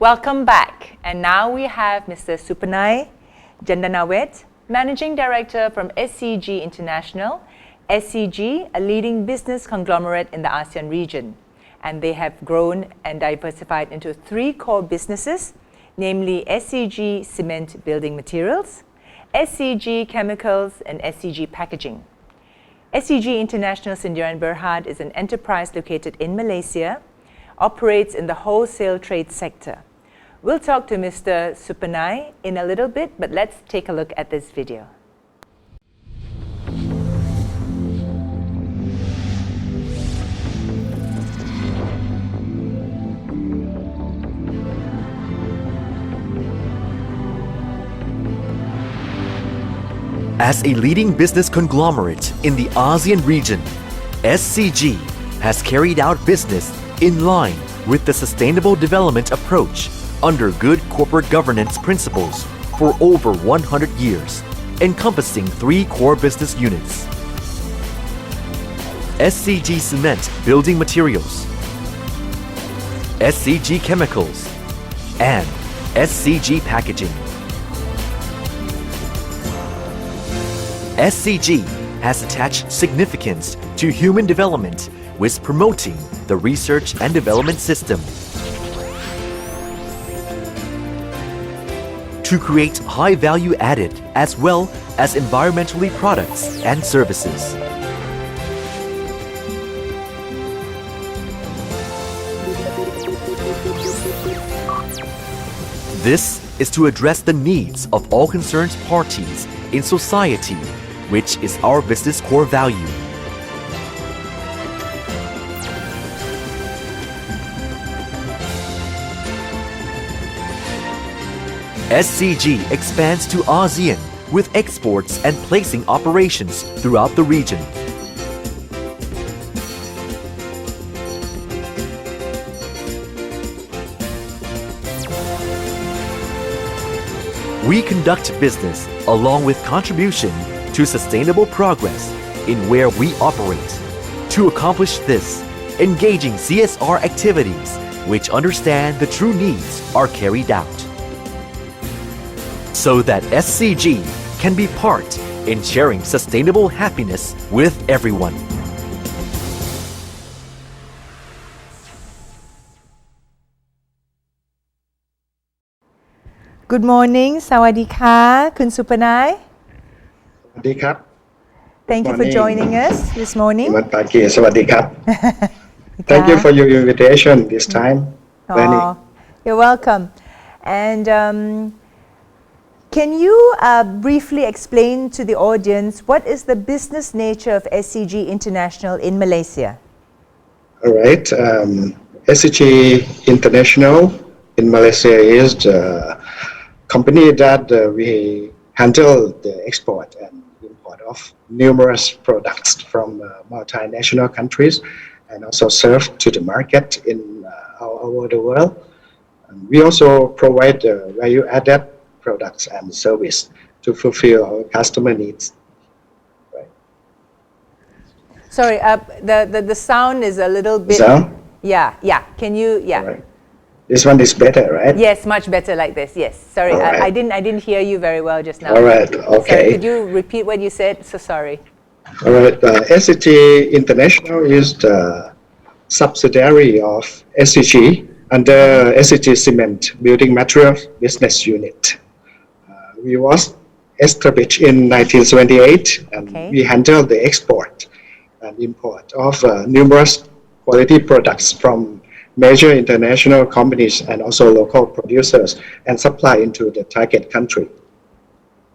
Welcome back. And now we have Mr. Supanai Jandanawet, Managing Director from SCG International. SCG, a leading business conglomerate in the ASEAN region. And they have grown and diversified into 3 core businesses, namely SCG Cement Building Materials, SCG Chemicals, and SCG Packaging. SCG International Sdn Bhd is an enterprise located in Malaysia, operates in the wholesale trade sector. We'll talk to Mr. Supanai in a little bit, but let's take a look at this video. As a leading business conglomerate in the ASEAN region, SCG has carried out business in line with the sustainable development approach under good corporate governance principles for over 100 years, encompassing 3 core business units: SCG Cement Building Materials, SCG Chemicals, and SCG Packaging. SCG has attached significance to human development with promoting the research and development system to create high value added as well as environmentally products and services. This is to address the needs of all concerned parties in society, which is our business core value. SCG expands to ASEAN with exports and placing operations throughout the region. We conduct business along with contribution to sustainable progress in where we operate. To accomplish this, engaging CSR activities which understand the true needs are carried out, so that SCG can be part in sharing sustainable happiness with everyone. Good morning, Sawadee ka, Kun Supanai. Thank you for joining us this morning. Thank you for your invitation this time. Oh, you're welcome. And can you briefly explain to the audience what is the business nature of SCG International in Malaysia? All right. SCG International in Malaysia is the company that we handle the export and import of numerous products from multinational countries and also serve to the market in all over the world. We also provide value-added products and service to fulfill our customer needs. Right. Sorry, the sound is a little bit... Sound? Yeah. Can you... Yeah. Right. This one is better, right? Yes, much better like this. Yes. Sorry, right. I didn't hear you very well just now. All right. Okay. Sorry, could you repeat what you said? So sorry. All right. SCG International is the subsidiary of SCG under SCG Cement Building Materials Business Unit. We was established in 1978, and we handle the export and import of numerous quality products from major international companies and also local producers and supply into the target country.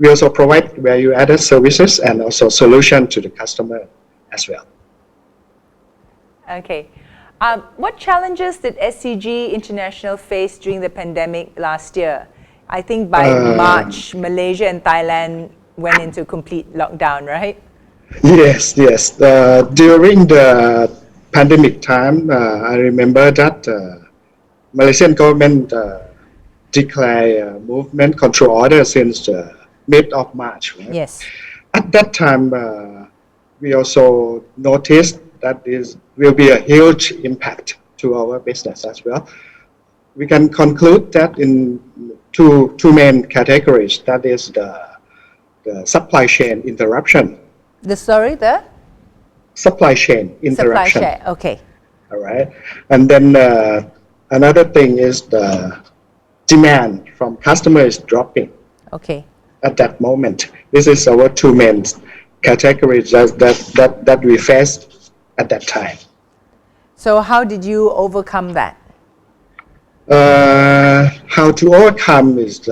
We also provide value-added services and also solution to the customer as well. Okay. What challenges did SCG International face during the pandemic last year? I think by March, Malaysia and Thailand went into complete lockdown, right? Yes. During the pandemic time, I remember that Malaysian government declared movement control order since mid of March. Right? Yes. At that time, we also noticed that will be a huge impact to our business as well. we can conclude that in two main categories. That is the supply chain interruption. The Supply chain supply interruption. chain. Okay. All right. And then another thing is the demand from customers dropping Okay. at that moment. This is our two main categories that we faced at that time. So how did you overcome that? How to overcome is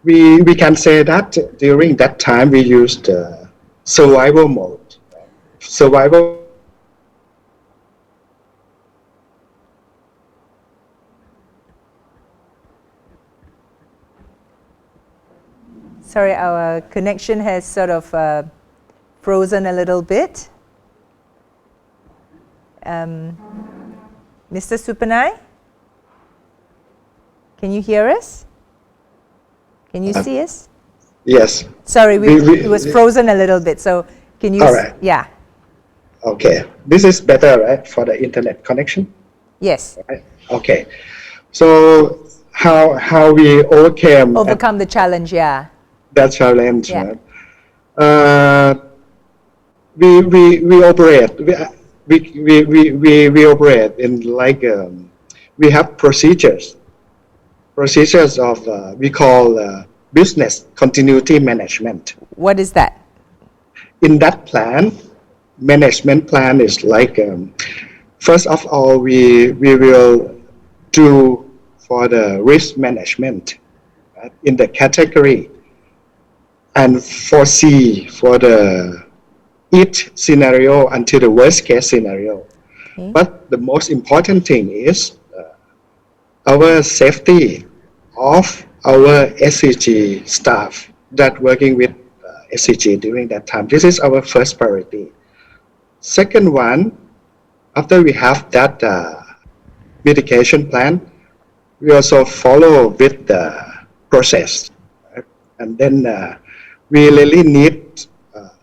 we can say that during that time we used survival mode. Survival. Sorry, our connection has sort of frozen a little bit. Mr. Supanai, can you hear us? Can you see us? Yes. Sorry, it was frozen a little bit. So can you? All right. Yeah. Okay. This is better, right, for the internet connection? Yes. Right? Okay. So how we Overcome the challenge. Yeah. that challenge? Yeah. Right? We operate. We operate in like we have procedures of we call business continuity management. What is that? In that plan, management plan is like first of all we will do for the risk management, right, in the category and foresee for the each scenario until the worst case scenario. Okay. But the most important thing is our safety of our SCG staff that working with SCG during that time. This is our first priority. Second one, after we have that mitigation plan, we also follow with the process. Right? And then we really need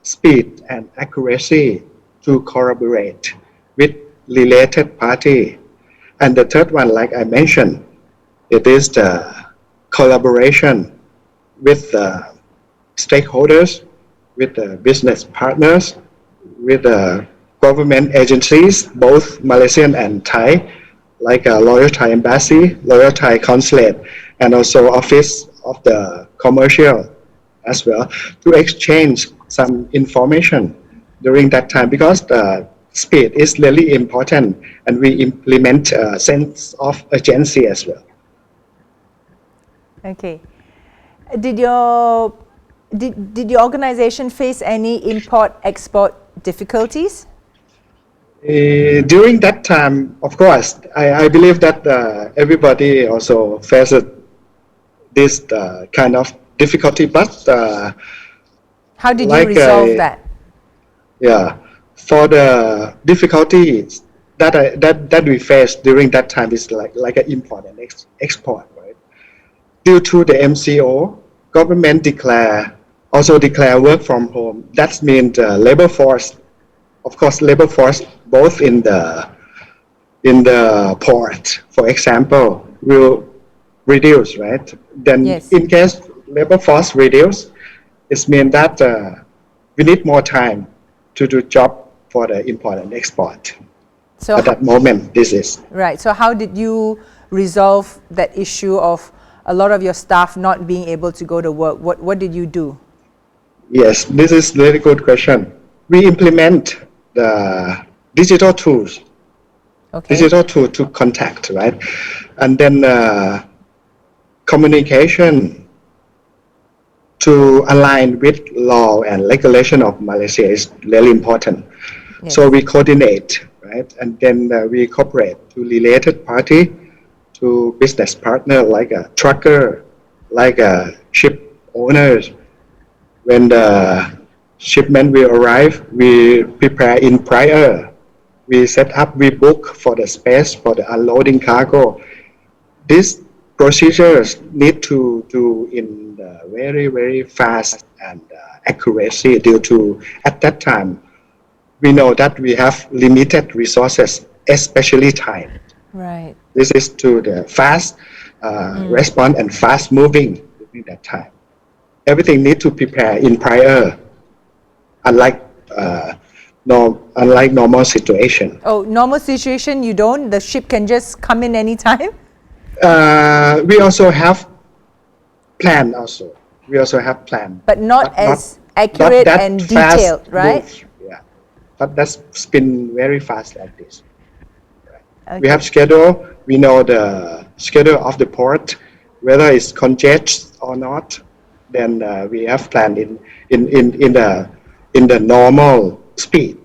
speed and accuracy to collaborate with related party. And the third one, like I mentioned, it is the collaboration with the stakeholders, with the business partners, with the government agencies, both Malaysian and Thai, like Royal Thai Embassy, Royal Thai Consulate, and also Office of the Commercial as well, to exchange some information during that time, because the speed is really important and we implement a sense of urgency as well. Okay. Did your organization face any import-export difficulties? During that time, of course, I believe that everybody also faced this kind of difficulty, but how did like, you resolve that? Yeah, for the difficulties that we faced during that time is like an import and export, right? Due to the MCO, government also declare work from home. That means labor force, of course, labor force both in the port, for example, will reduce, right? Then Yes. in case labor force reduce, it means that we need more time to do job for the import and export. So At that moment, this is. right. So how did you resolve that issue of a lot of your staff not being able to go to work? What did you do? Yes, this is very good question. We implement the digital tools, Okay. digital tool to contact, right? And then communication to align with law and regulation of Malaysia is really important. Yes. So we coordinate, right? And then we cooperate to related party, to business partner like a trucker, like a ship owners. When the shipment will arrive, we prepare in prior. We set up, we book for the space for the unloading cargo. These procedures need to do in the very, very fast and accuracy due to, at that time, we know that we have limited resources, especially time. Right. This is to the fast response and fast moving during that time. Everything need to prepare in prior, unlike unlike normal situation. Oh, normal situation, you don't? The ship can just come in anytime? We also have plan also. We also have plan. But not as accurate that and fast detailed, right? move. Yeah. But that's spin very fast like this. Okay. We have schedule. We know the schedule of the port, whether it's congested or not. Then we have planned in the normal speed.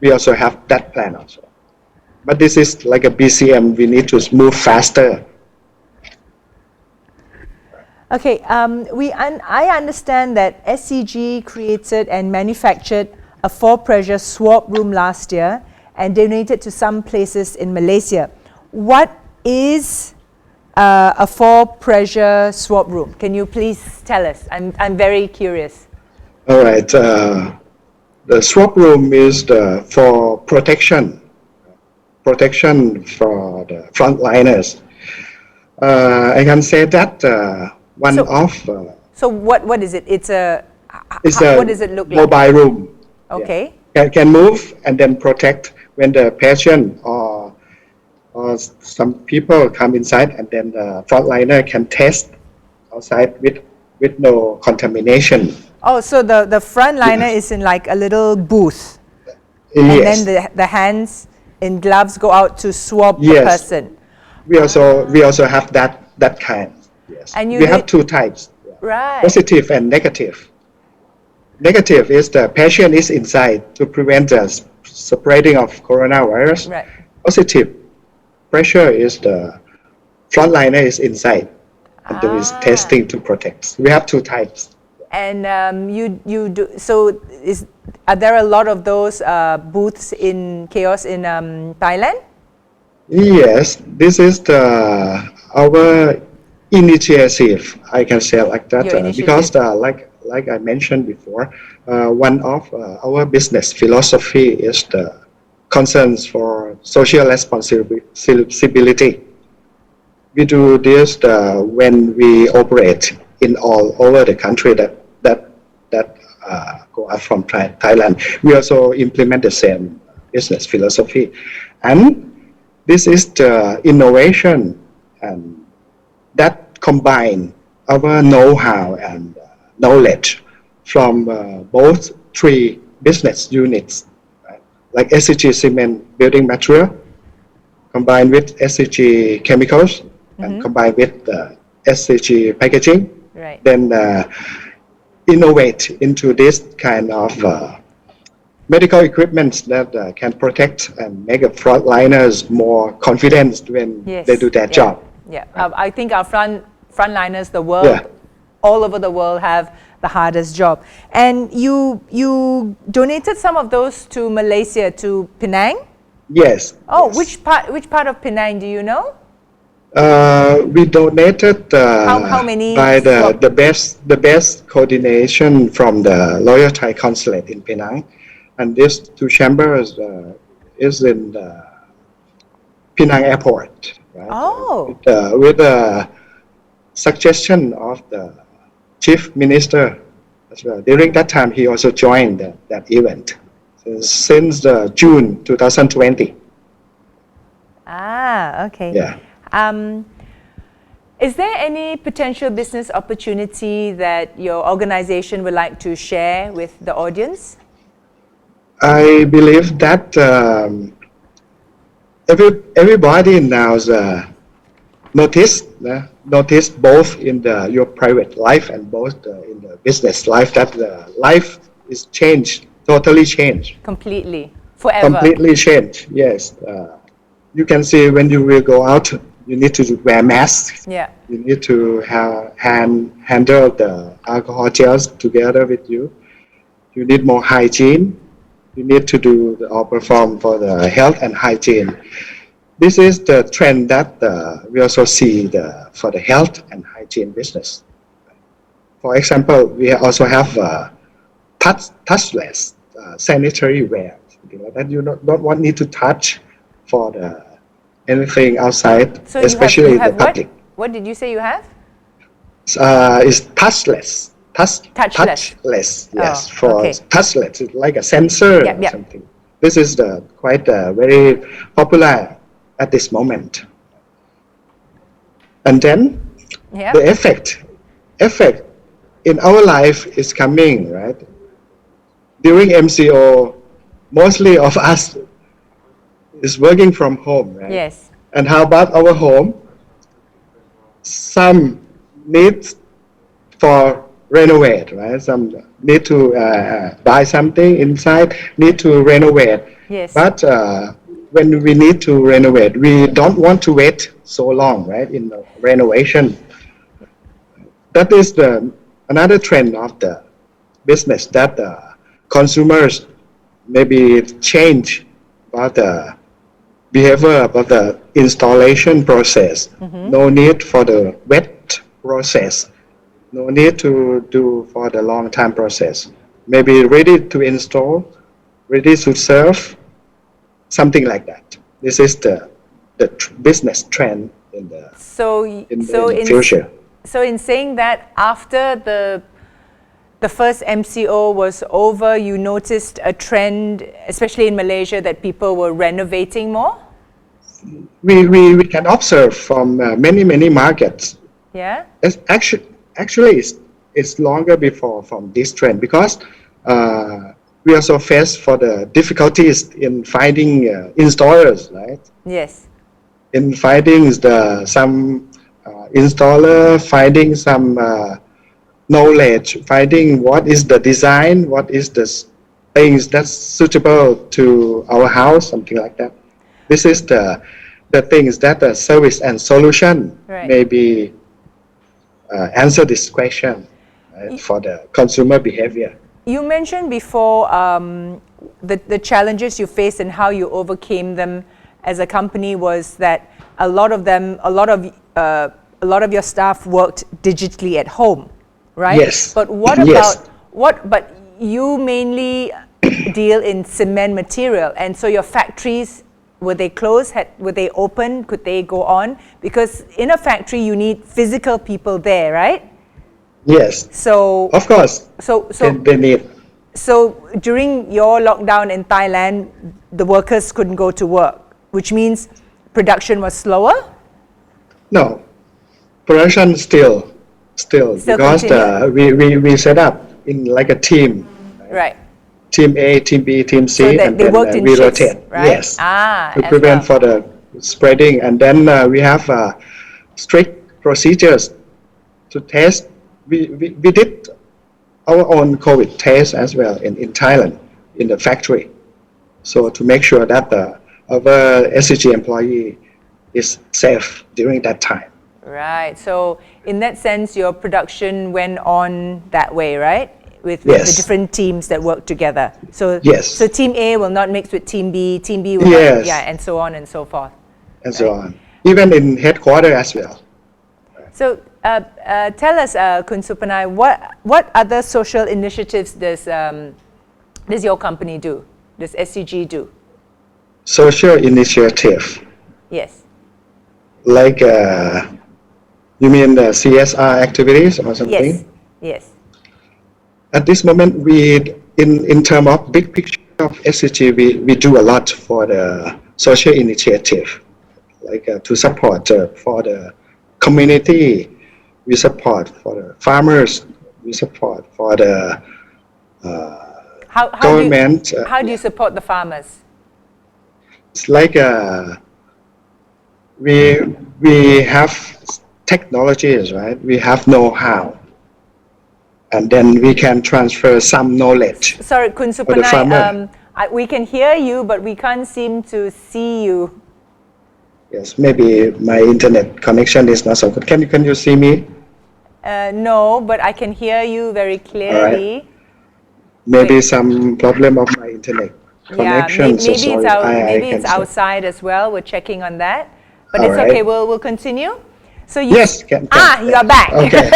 We also have that plan also. But this is like a BCM. We need to move faster. Okay, I understand that SCG created and manufactured a 4-pressure swab room last year and donated to some places in Malaysia. What is a 4-pressure swab room? Can you please tell us? I'm very curious. All right. The swab room is for protection for the frontliners. I can say that So what is it? It's a what does it look like? mobile room. Okay. Yeah. Can move and then protect when the patient or some people come inside, and then the frontliner can test outside with no contamination. Oh, so the frontliner is in like a little booth, and Yes. then the hands in gloves go out to swab the Yes. person. We also have that kind. Yes. And you we have did- two types. Right. Positive and negative. Negative is the patient is inside to prevent the spreading of coronavirus. Right. Positive pressure is the frontliner is inside, and there is testing to protect. We have two types. And you do so. Are there a lot of those booths in chaos in Thailand? Yes, this is our initiative. I can say like that Your initiative. because like I mentioned before, one of our business philosophy is the concerns for social responsibility. We do this when we operate in all over the country that go up from Thailand. We also implement the same business philosophy, and this is the innovation and that combine our know-how and knowledge from both three business units, right? Like SCG cement building material, combined with SCG chemicals, and combined with SCG packaging. Right. Then innovate into this kind of medical equipment that can protect and make the frontliners more confident when Yes. they do their Yeah. job. Yeah. I think our frontliners, the world, Yeah. all over the world, have the hardest job. And you donated some of those to Malaysia, to Penang. Yes. Oh, yes. which part of Penang do you know? We donated How many by swab- the best coordination from the Royal Thai Consulate in Penang, and these two chambers is in the Penang Airport. Right? Oh. With the suggestion of the Chief Minister as well. During that time, he also joined that event since June 2020. Okay. Yeah. Is there any potential business opportunity that your organization would like to share with the audience? I believe that everybody now notice both in your private life and both in the business life that the life is changed, totally changed. Completely. Forever. Completely changed, yes. You can see when you will go out, you need to wear masks. Yeah. You need to handle the alcohol gels together with you. You need more hygiene. You need to do or perform for the health and hygiene. This is the trend that we also see for the health and hygiene business. For example, we also have touchless sanitary ware, something like that. You don't need to touch for the anything outside, So especially you the have what? public. What did you say you have? It's touchless. Touchless. Touchless, yes. Oh, For okay. touchless, it's like a sensor Yep, or yep. something. This is the quite very popular at this moment. And then Yeah. the effect in our life is coming, right? During MCO, mostly of us is working from home, right? Yes. And how about our home? Some need for renovate, right? Some need to buy something inside, need to renovate. Yes. But when we need to renovate, we don't want to wait so long, right? In the renovation, that is another trend of the business that consumers maybe change about the behavior about the installation process. No need for the wet process. No need to do for the long time process. Maybe ready to install, ready to serve, something like that. This is the business trend in the in the future. So in saying that, after the first MCO was over, you noticed a trend, especially in Malaysia, that people were renovating more? We can observe from many markets. Yeah? It's actually it's longer before from this trend, because we also face for the difficulties in finding installers, right? Yes. In finding some installer, finding some knowledge, finding what is the design, what is the things that's suitable to our house, something like that. This is the things that the service and solution maybe answer this question, right, for the consumer behavior. You mentioned before the challenges you faced and how you overcame them as a company was that a lot of your staff worked digitally at home, right? Yes. But what about but you mainly deal in cement material, and so your factories, were they closed? Were they open? Could they go on? Because in a factory you need physical people there, right? Yes. So of course. So they need. So during your lockdown in Thailand, the workers couldn't go to work, which means production was slower? No, production still because we set up in like a team. Right. Team A, Team B, Team C, So that and they then worked in we shifts, rotate. right? Yes. To As prevent well. for the spreading, and then we have strict procedures to test. We did our own COVID test as well in Thailand, in the factory. So to make sure that our SCG employee is safe during that time. Right. So in that sense, your production went on that way, right? With the different teams that work together. So so Team A will not mix with Team B. Team B will not, and so on and so forth. And so on. Even in headquarters as well. So tell us, Kun Supanai, what other social initiatives does your company do? Does SCG do? Social initiative. Yes. Like, you mean the CSR activities or something? Yes. Yes. At this moment, in terms of big picture of SCG, we do a lot for the social initiative, like to support for the community, we support for the farmers, we support for the government. How do you support the farmers? It's like we have technologies, right? We have know-how. And then we can transfer some knowledge. Sorry, Kun Supanai, we can hear you, but we can't seem to see you. Yes, maybe my internet connection is not so good. Can you see me? No, but I can hear you very clearly. All right. Maybe some problem of my internet connection. Maybe it's outside as well. We're checking on that. But it's okay, we'll continue. So you you are back. Okay.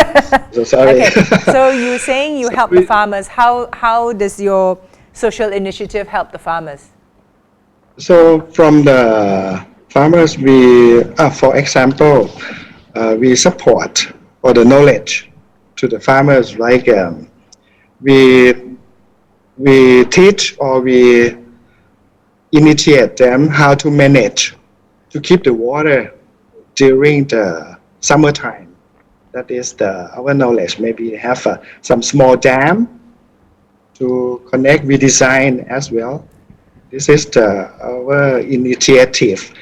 So sorry. Okay. So you're saying you help the farmers. How does your social initiative help the farmers? So from Farmers, for example, we support or the knowledge to the farmers, like we teach or we initiate them how to manage to keep the water during the summertime. That is our knowledge. Maybe have some small dam to connect. We design as well. This is our initiative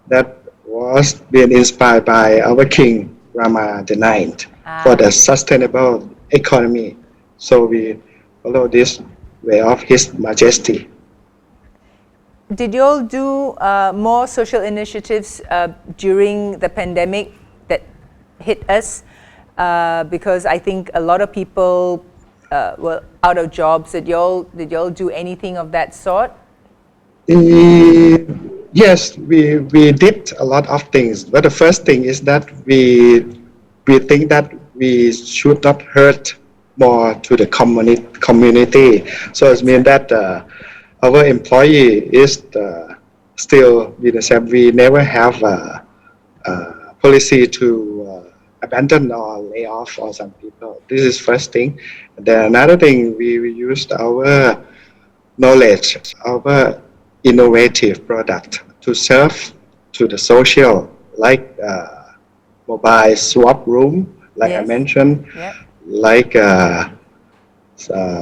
that was being inspired by our King Rama IX for the sustainable economy. So we follow this way of His Majesty. Did you all do more social initiatives during the pandemic that hit us? Because I think a lot of people were out of jobs. Did you all do anything of that sort? Yes, we did a lot of things. But the first thing is that we think that we should not hurt more to the community. So it means that our employee is still the same. We never have a policy to abandon or lay off or some people. This is first thing. Then another thing, we used our knowledge, our innovative product to serve to the social, like mobile swap room, like I mentioned, like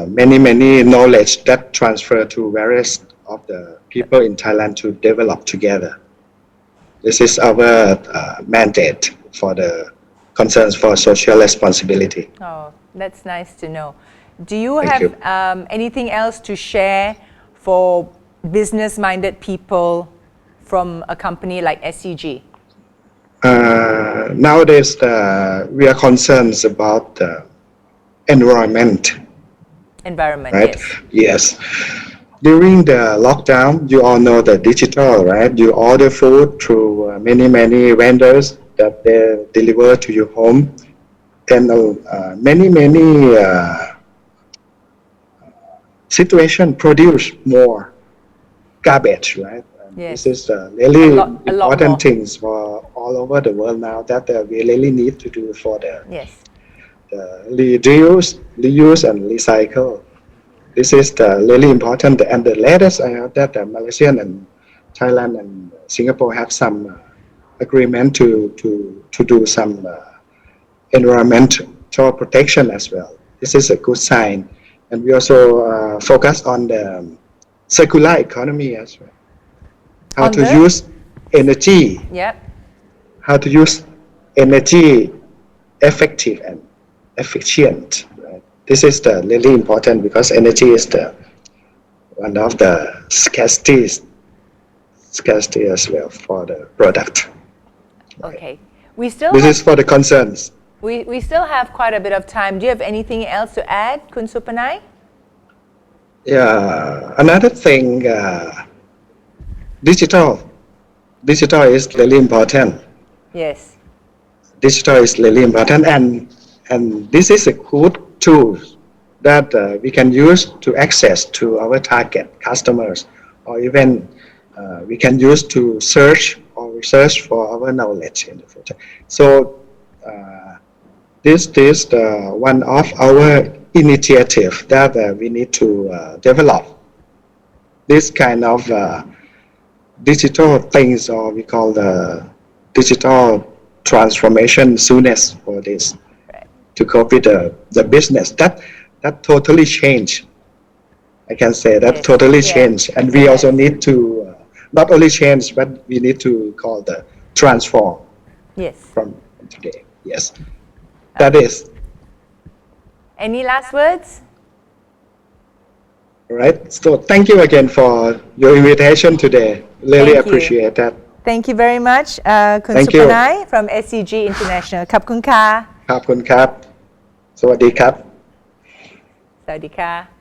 many knowledge that transfer to various of the people in Thailand to develop together. This is our mandate for the concerns for social responsibility. Oh, that's nice to know. Do you have anything else to share for business-minded people from a company like SCG? Nowadays, we are concerned about the environment. Right? Yes. During the lockdown, you all know the digital, right? You order food through many vendors that they deliver to your home, and many situation produce more garbage, right? This is really important things for all over the world now that we really need to do for the reuse and recycle. This is really important. And the latest I heard that Malaysia and Thailand and Singapore have some agreement to do some environmental protection as well. This is a good sign. And we also focus on the circular economy as well. How to use energy. How to use energy effective and efficient. Right? This is really important because energy is one of the scarcity as well for the product. Okay. This is for the concerns. We still have quite a bit of time. Do you have anything else to add, Kun Supanai? Yeah. Another thing, digital is really important. Yes. Digital is really important, and this is a good tool that we can use to access to our target customers, or even we can use to search or research for our knowledge in the future. So this is one of our initiative that we need to develop. This kind of digital things, or we call the digital transformation soonest for this, to cope with the business. That totally changed. I can say that totally changed. And we also need to not only change, but we need to call the transform from today. Yes. That is. Any last words? All right. So thank you again for your invitation today. Really appreciate that. Thank you very much, Kun Supanai from SCG International. ขอบคุณค่ะ ขอบคุณครับ สวัสดีครับ สวัสดีค่ะ